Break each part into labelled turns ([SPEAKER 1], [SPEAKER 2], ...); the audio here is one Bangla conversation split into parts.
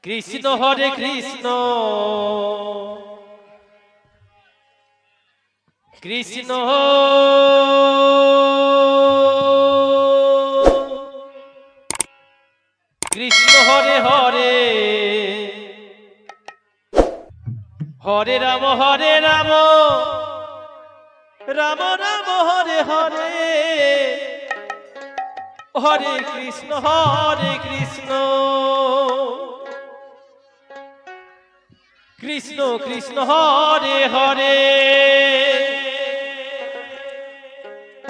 [SPEAKER 1] কৃষ্ণ হরে কৃষ্ণ কৃষ্ণ কৃষ্ণ হরে হরে হরে রাম রাম রাম হরে হরে হরে কৃষ্ণ কৃষ্ণ কৃষ্ণ হরে হরে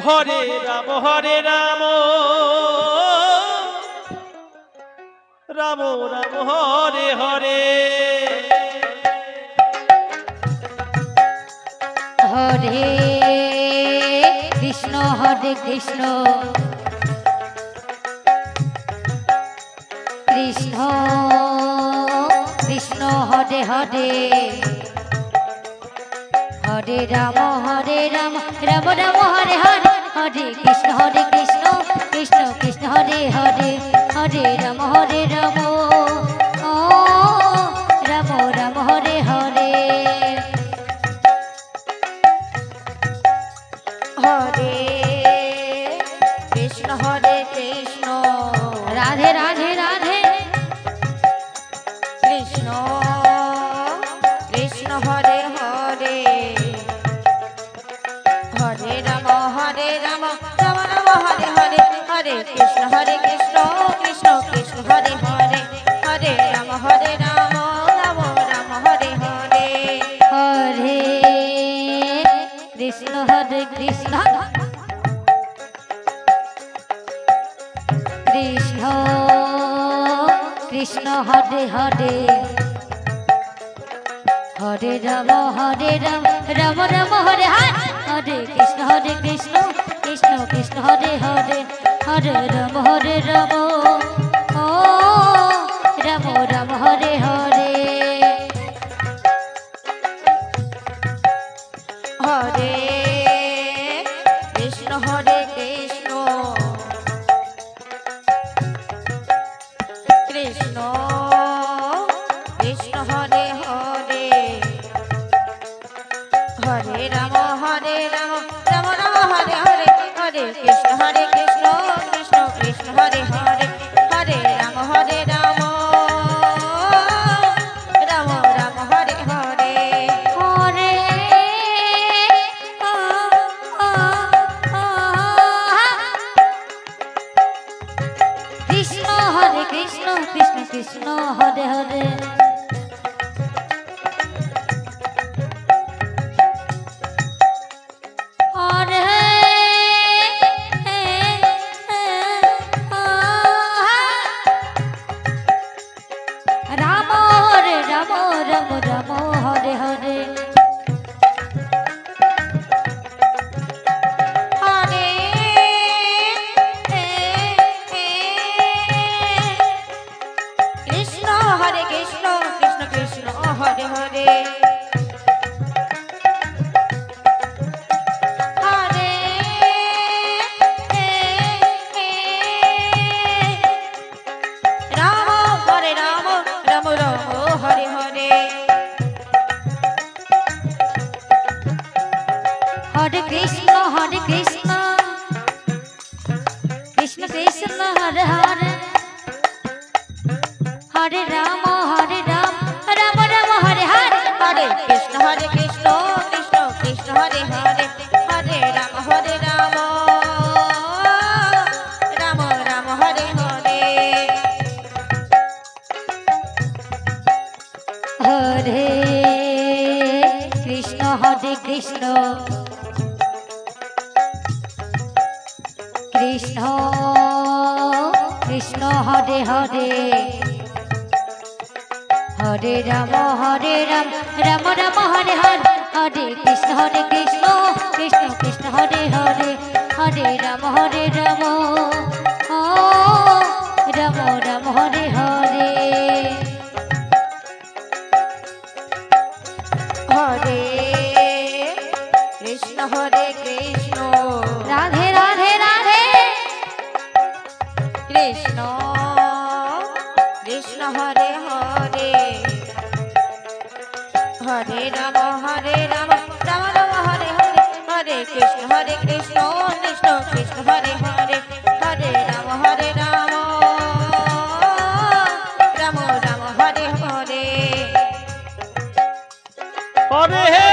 [SPEAKER 1] হরে রাম রাম রাম হরে হরে
[SPEAKER 2] হরে কৃষ্ণ কৃষ্ণ কৃষ্ণ হরে হরে হরে রাম রাম রাম হরে হরে হরে কৃষ্ণ কৃষ্ণ কৃষ্ণ হরে হরে হরে রাম ও রাম রাম হরে হরে হরে কৃষ্ণ রাধে রাধে রাধে কৃষ্ণ কৃষ্ণ হরে হরে হরে রাম রাম রাম হরে হরে হরে কৃষ্ণ কৃষ্ণ কৃষ্ণ হরে হরে হরে রাম রাম রাম হরে হরে হরে কৃষ্ণ কৃষ্ণ কৃষ্ণ হরে হরে হরে রাম রাম রাম হরে হরে কৃষ্ণ কৃষ্ণ কৃষ্ণ হরে হরে হরে রাম ও রাম রাম হরে হরে হরে কৃষ্ণ কৃষ্ণ কৃষ্ণ হরে হরে হরে রাম রাম রাম হরে হরে হরে কৃষ্ণ কৃষ্ণ কৃষ্ণ হরে হরে হরে রাম রাম রাম হরে হরে হরে কৃষ্ণ কৃষ্ণ কৃষ্ণ হরে হরে রাম রাম হরে হরে কৃষ্ণ কৃষ্ণ হরে হরে হরে রাম রাম হরে হরে হরে কৃষ্ণ কৃষ্ণ কৃষ্ণ হরে হরে হরে রাম রাম রাম হরে হরে হরে কৃষ্ণ কৃষ্ণ কৃষ্ণ হরে হরে হরে রাম রাম রাম হরে হরে হরে কৃষ্ণ কৃষ্ণ কৃষ্ণ হরে হরে হরে রাম রাম রাম হরে হরে হরে কৃষ্ণ কৃষ্ণ কৃষ্ণ হরে হরে হরে রাম ও রাম রাম হরে হরে হরে কৃষ্ণ রাধে রাধে রাধে কৃষ্ণ কৃষ্ণ হরে হরে হরে রাম রাম রাম হরে হরে হরে কৃষ্ণ কৃষ্ণ কৃষ্ণ হরে হরে হরে রাম রাম রাম হরে হরে
[SPEAKER 1] হরে হে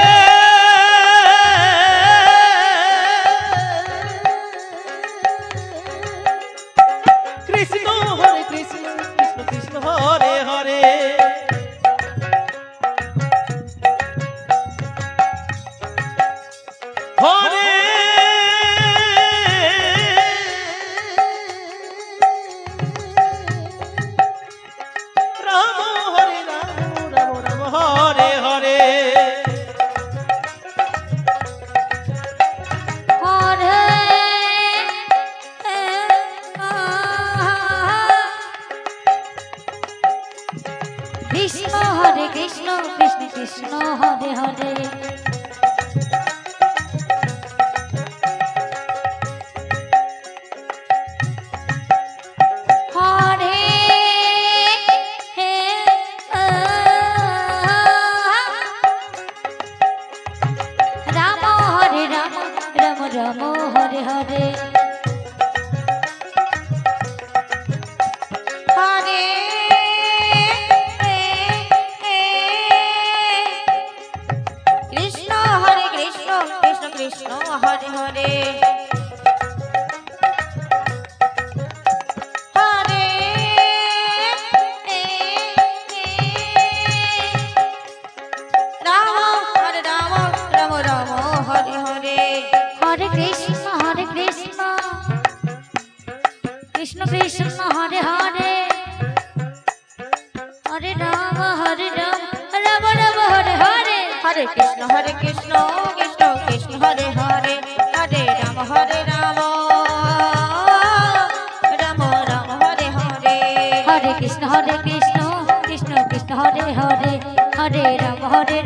[SPEAKER 1] কৃষ্ণ হরে কৃষ্ণ কৃষ্ণ কৃষ্ণ হরে হরে হরে রাম হরে রাম রাম রাম হরে হরে
[SPEAKER 2] হরে কৃষ্ণ হরে কৃষ্ণ কৃষ্ণ কৃষ্ণ হরে হরে হরে রাম হরে রাম রাম রাম হরে হরে হরে কৃষ্ণ হরে কৃষ্ণ কৃষ্ণ কৃষ্ণ হরে হরে হরে রাম হরে রাম রাম রাম হরে হরে হরে কৃষ্ণ কৃষ্ণ কৃষ্ণ হরে হরে হরে রাম রাম রাম হরে হরে হরে কৃষ্ণ কৃষ্ণ কৃষ্ণ হরে হরে হরে রাম রাম রাম হরে হরে হরে কৃষ্ণ কৃষ্ণ কৃষ্ণ কৃষ্ণ হরে হরে হরে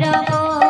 [SPEAKER 2] রাম